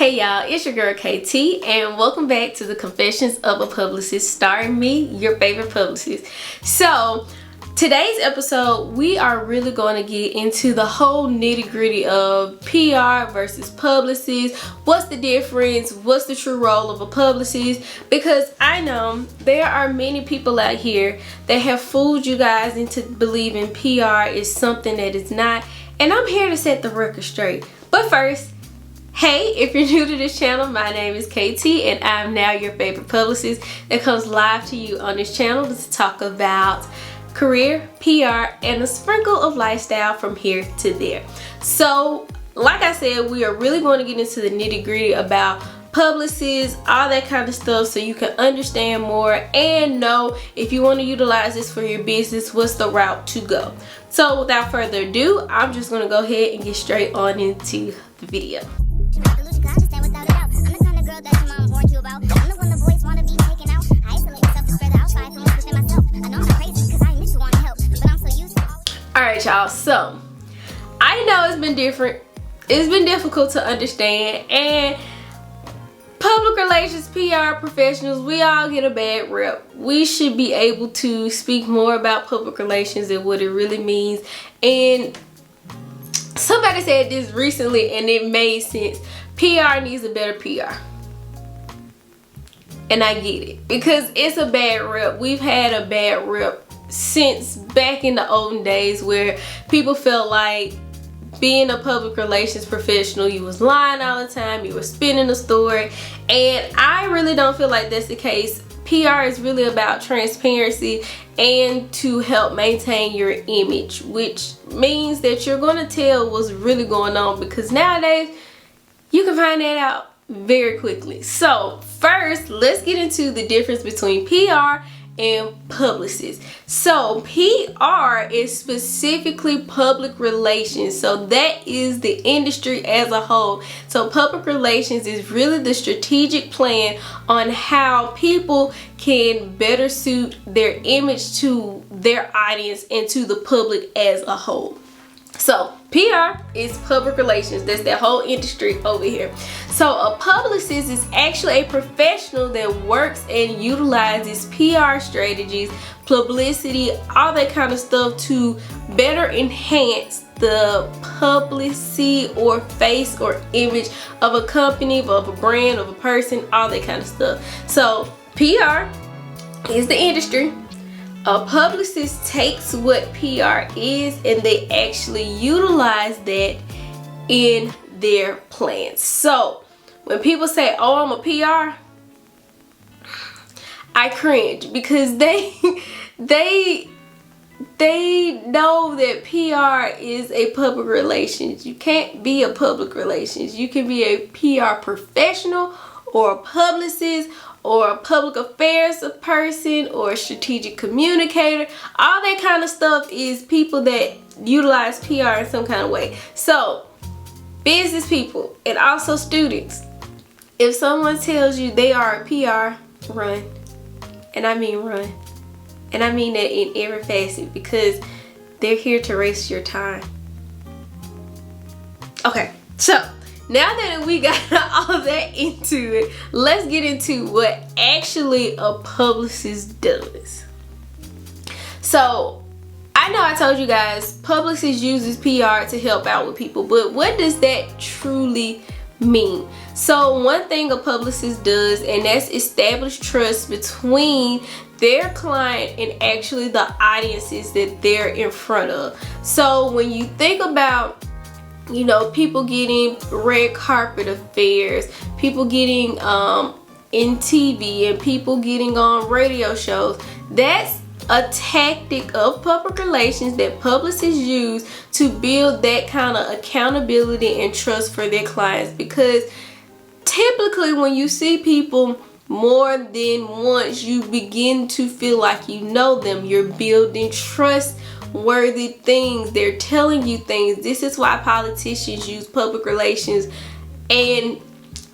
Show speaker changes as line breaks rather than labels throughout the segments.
Hey y'all, it's your girl KT and welcome back to the Confessions of a Publicist starring me, your favorite publicist. So today's episode, we are really going to get into the whole nitty-gritty of PR versus publicist. What's the difference? What's the true role of a publicist? Because I know there are many people out here that have fooled you guys into believing PR is something that it's not. And I'm here to set the record straight. But first, hey, if you're new to this channel, my name is KT and I'm now your favorite publicist that comes live to you on this channel to talk about career, PR, and a sprinkle of lifestyle from here to there. So, like I said, we are really going to get into the nitty-gritty about publicists, all that kind of stuff, so you can understand more and know if you want to utilize this for your business, what's the route to go. So, without further ado, I'm just going to go ahead and get straight on into the video. Alright y'all, so I know it's been difficult to understand, and public relations PR professionals, we all get a bad rep. We should be able to speak more about public relations and what it really means. And somebody said this recently and it made sense. PR needs a better PR. And I get it, because it's a bad rep. We've had a bad rep since back in the olden days where people felt like being a public relations professional, you was lying all the time, you were spinning a story, and I really don't feel like that's the case. PR is really about transparency and to help maintain your image, which means that you're going to tell what's really going on, because nowadays you can find that out very quickly. So first, let's get into the difference between PR and publicist. So PR is specifically public relations, so that is the industry as a whole. So public relations is really the strategic plan on how people can better suit their image to their audience and to the public as a whole. So PR is public relations. That's that whole industry over here. So a publicist is actually a professional that works and utilizes PR strategies, publicity, all that kind of stuff to better enhance the publicity or face or image of a company, of a brand, of a person, all that kind of stuff. So PR is the industry. A publicist takes what PR is and they actually utilize that in their plans. So when people say, oh, I'm a PR, I cringe, because they know that PR is a public relations. You can't be a public relations. You can be a PR professional or a publicist or a public affairs person or a strategic communicator. All that kind of stuff is people that utilize PR in some kind of way. So business people and also students, if someone tells you they are a PR, run. And I mean run. And I mean that in every facet, because they're here to waste your time. Okay, so now that we got all of that into it, let's get into what actually a publicist does. So I know I told you guys publicist uses PR to help out with people, but what does that truly mean? So one thing a publicist does, and that's establish trust between their client and actually the audiences that they're in front of. So when you think about, you know, people getting red carpet affairs, people getting in TV, and people getting on radio shows, that's a tactic of public relations that publicists use to build that kind of accountability and trust for their clients. Because typically when you see people more than once, you begin to feel like you know them. You're building trustworthy things. They're telling you things. This is why politicians use public relations and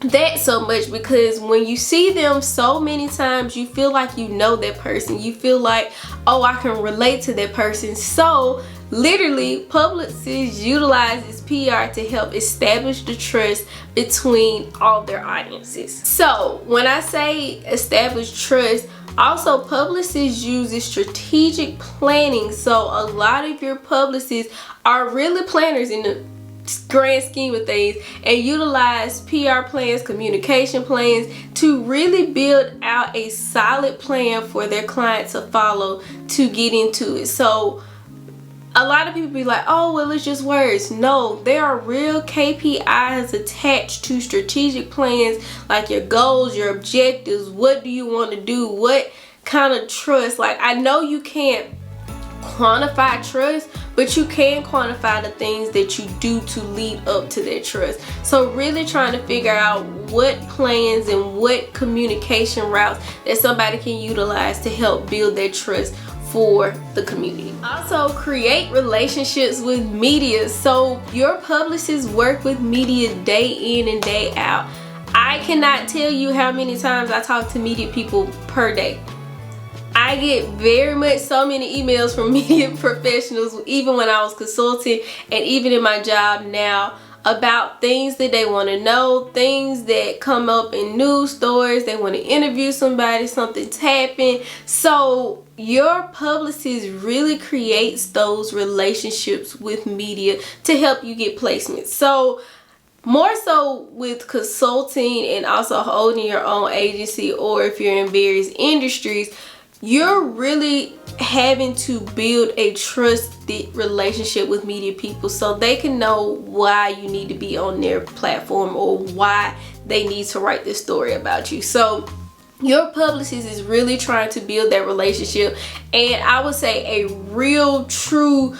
that so much, because when you see them so many times, you feel like you know that person. You feel like, oh, I can relate to that person. So Literally, Publicist utilizes PR to help establish the trust between all their audiences. So when I say establish trust, also Publicist uses strategic planning. So a lot of your publicists are really planners in the grand scheme of things, and utilize PR plans, communication plans to really build out a solid plan for their client to follow to get into it. So a lot of people be like, oh, well, it's just words. No, there are real KPIs attached to strategic plans, like your goals, your objectives. What do you want to do? What kind of trust? Like, I know you can't quantify trust, but you can quantify the things that you do to lead up to that trust. So really trying to figure out what plans and what communication routes that somebody can utilize to help build that trust for the community. Also, create relationships with media. So your publicists work with media day in and day out. I cannot tell you how many times I talk to media people per day. I get very much so many emails from media professionals, even when I was consulting and even in my job now, about things that they want to know, things that come up in news stories. They want to interview somebody, something's happened. So your publicist really creates those relationships with media to help you get placements. So more so with consulting and also holding your own agency, or if you're in various industries, you're really having to build a trusted relationship with media people so they can know why you need to be on their platform or why they need to write this story about you. So your publicist is really trying to build that relationship, and I would say a real true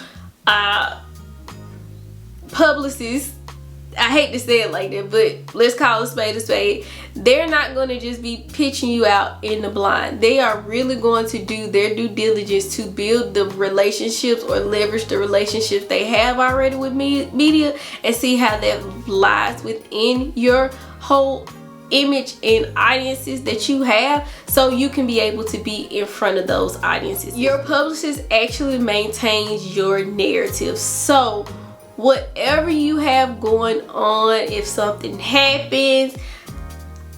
publicist, I hate to say it like that, but let's call a spade a spade. They're not going to just be pitching you out in the blind. They are really going to do their due diligence to build the relationships or leverage the relationships they have already with media and see how that lies within your whole image and audiences that you have, so you can be able to be in front of those audiences. Your publicist actually maintains your narrative. So whatever you have going on, if something happens,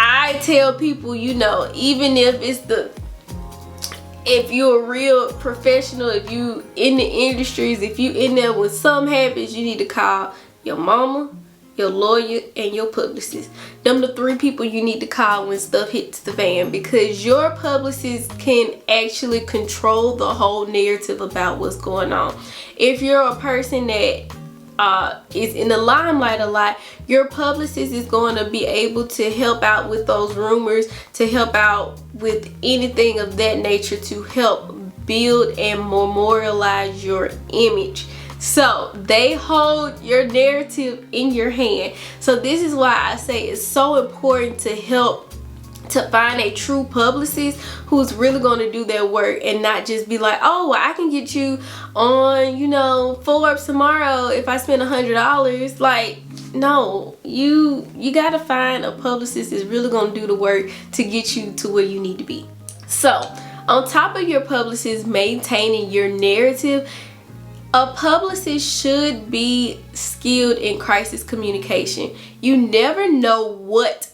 I tell people, you know, even if you're a real professional, if you in the industries, if you in there when something happens, you need to call your mama, your lawyer, and your publicist. Them the three people you need to call when stuff hits the fan, because your publicist can actually control the whole narrative about what's going on. If you're a person that is in the limelight a lot, your publicist is going to be able to help out with those rumors, to help out with anything of that nature, to help build and memorialize your image. So they hold your narrative in your hand. So this is why I say it's so important to find a true publicist who's really going to do their work and not just be like, oh, well, I can get you on, you know, Forbes tomorrow if I spend $100. Like, no, you got to find a publicist that's really going to do the work to get you to where you need to be. So on top of your publicist maintaining your narrative, a publicist should be skilled in crisis communication. You never know what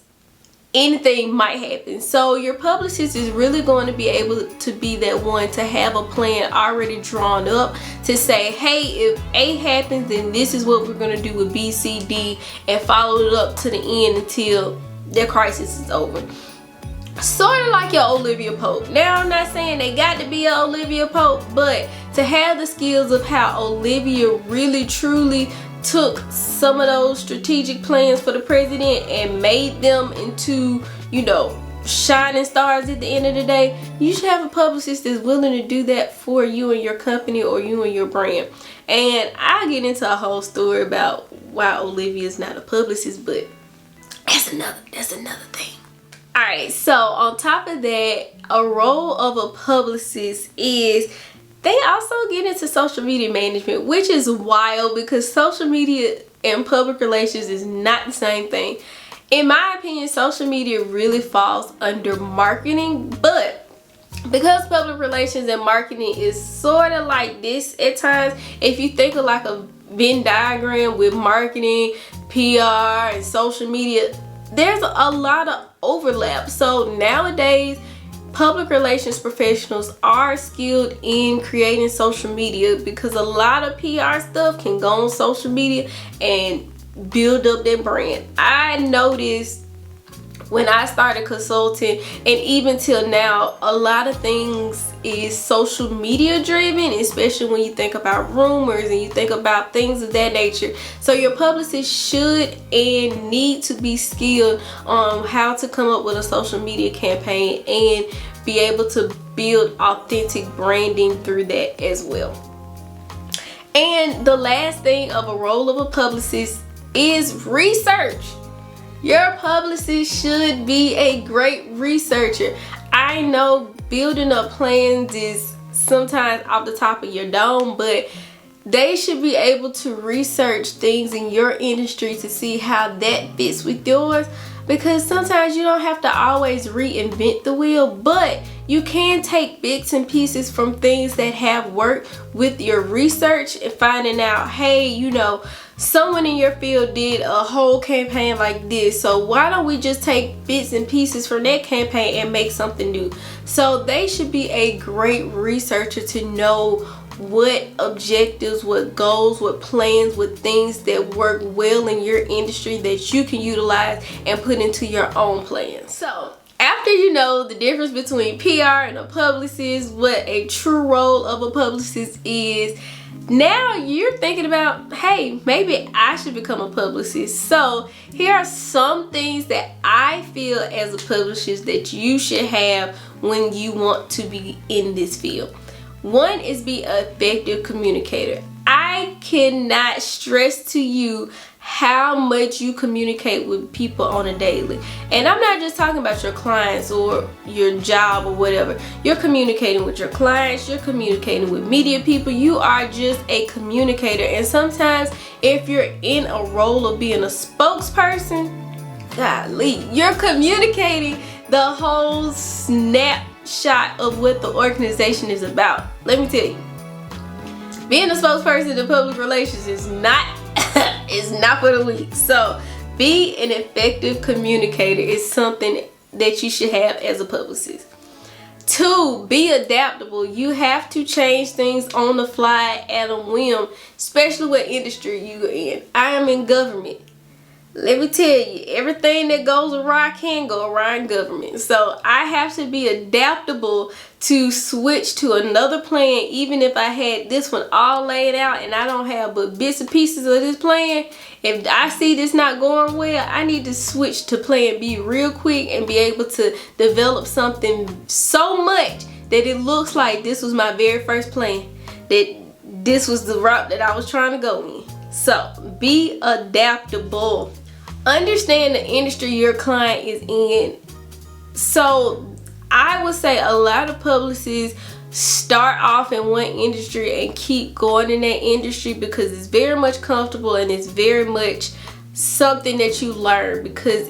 anything might happen. So your publicist is really going to be able to be that one to have a plan already drawn up to say, hey, if A happens, then this is what we're going to do with B, C, D, and follow it up to the end until their crisis is over. Sort of like your Olivia Pope. Now, I'm not saying they got to be an Olivia Pope, but to have the skills of how Olivia really truly took some of those strategic plans for the president and made them into, you know, shining stars at the end of the day, you should have a publicist that's willing to do that for you and your company or you and your brand. And I'll get into a whole story about why Olivia is not a publicist, but that's another thing. Alright, so on top of that, a role of a publicist is they also get into social media management, which is wild because social media and public relations is not the same thing. In my opinion, social media really falls under marketing, but because public relations and marketing is sort of like this at times, if you think of like a Venn diagram with marketing, PR, and social media, there's a lot of overlap. So nowadays, public relations professionals are skilled in creating social media, because a lot of PR stuff can go on social media and build up their brand. I noticed when I started consulting, and even till now, a lot of things is social media driven, especially when you think about rumors and you think about things of that nature. So your publicist should and need to be skilled on how to come up with a social media campaign and be able to build authentic branding through that as well. And the last thing of a role of a publicist is research. Your publicist should be a great researcher. I know building up plans is sometimes off the top of your dome, but they should be able to research things in your industry to see how that fits with yours, because sometimes you don't have to always reinvent the wheel, but you can take bits and pieces from things that have worked with your research and finding out, hey, you know, someone in your field did a whole campaign like this, so why don't we just take bits and pieces from that campaign and make something new? So they should be a great researcher to know what objectives, what goals, what plans, what things that work well in your industry that you can utilize and put into your own plans. So after you know the difference between PR and a publicist, what a true role of a publicist is, now you're thinking about, hey, maybe I should become a publicist. So here are some things that I feel as a publicist that you should have when you want to be in this field. One is be an effective communicator. I cannot stress to you how much you communicate with people on a daily. And I'm not just talking about your clients or your job or whatever. You're communicating with your clients, you're communicating with media people. You are just a communicator. And sometimes if you're in a role of being a spokesperson, golly, you're communicating the whole snapshot of what the organization is about. Let me tell you, being a spokesperson in public relations is not for the weak. So be an effective communicator is something that you should have as a publicist. 2, be adaptable. You have to change things on the fly at a whim, especially what industry you're in. I am in government. Let me tell you, everything that goes awry can go awry in government. So I have to be adaptable to switch to another plan, even if I had this one all laid out and I don't have but bits and pieces of this plan. If I see this not going well, I need to switch to plan B real quick and be able to develop something so much that it looks like this was my very first plan, that this was the route that I was trying to go in. So be adaptable. Understand the industry your client is in. So I would say a lot of publicists start off in one industry and keep going in that industry because it's very much comfortable and it's very much something that you learn, because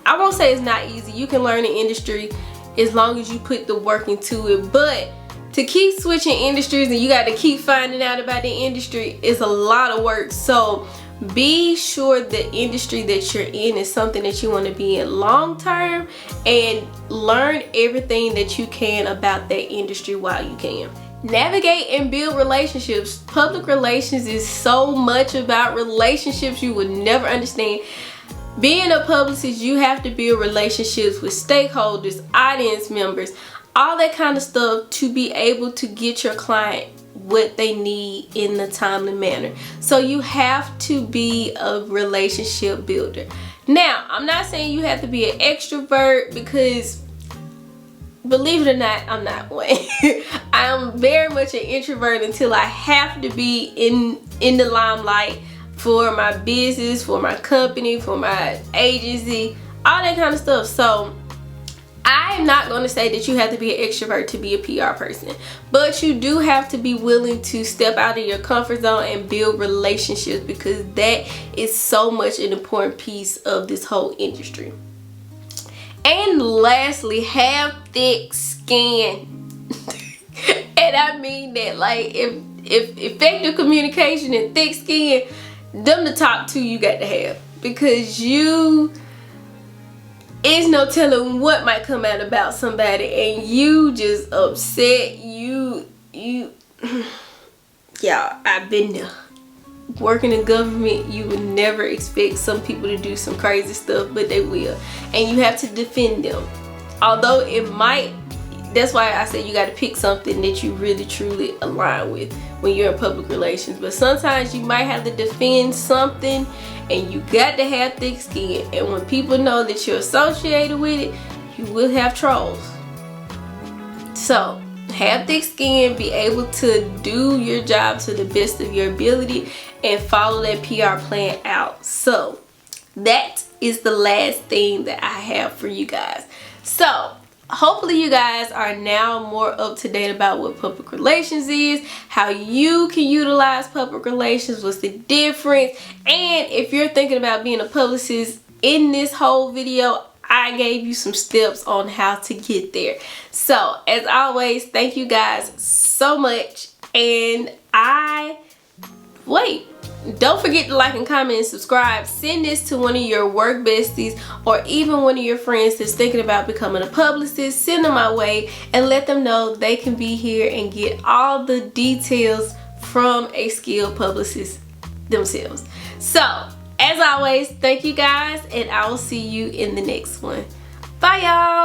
I won't say it's not easy. You can learn the industry as long as you put the work into it, but to keep switching industries and you got to keep finding out about the industry is a lot of work. So be sure the industry that you're in is something that you want to be in long term, and learn everything that you can about that industry while you can. Navigate and build relationships. Public relations is so much about relationships you would never understand. Being a publicist, you have to build relationships with stakeholders, audience members, all that kind of stuff to be able to get your client what they need in a timely manner. So you have to be a relationship builder. Now, I'm not saying you have to be an extrovert, because believe it or not, I'm not one. I'm very much an introvert until I have to be in the limelight for my business, for my company, for my agency, all that kind of stuff. So I'm not going to say that you have to be an extrovert to be a PR person, but you do have to be willing to step out of your comfort zone and build relationships, because that is so much an important piece of this whole industry. And lastly, have thick skin. And I mean that, like, if effective communication and thick skin, them the top two you got to have, because it's no telling what might come out about somebody and you just upset. Y'all, I've been there. Working in government, you would never expect some people to do some crazy stuff, but they will. And you have to defend them. Although it might, that's why I said you got to pick something that you really truly align with when you're in public relations. But sometimes you might have to defend something and you got to have thick skin. And when people know that you're associated with it, you will have trolls. So have thick skin, be able to do your job to the best of your ability, and follow that PR plan out. So that is the last thing that I have for you guys. So hopefully you guys are now more up to date about what public relations is, how you can utilize public relations, what's the difference, and if you're thinking about being a publicist, in this whole video I gave you some steps on how to get there. So as always, thank you guys so much, and don't forget to like and comment and subscribe. Send this to one of your work besties or even one of your friends that's thinking about becoming a publicist. Send them my way and let them know they can be here and get all the details from a skilled publicist themselves. So as always, thank you guys, and I will see you in the next one. Bye y'all.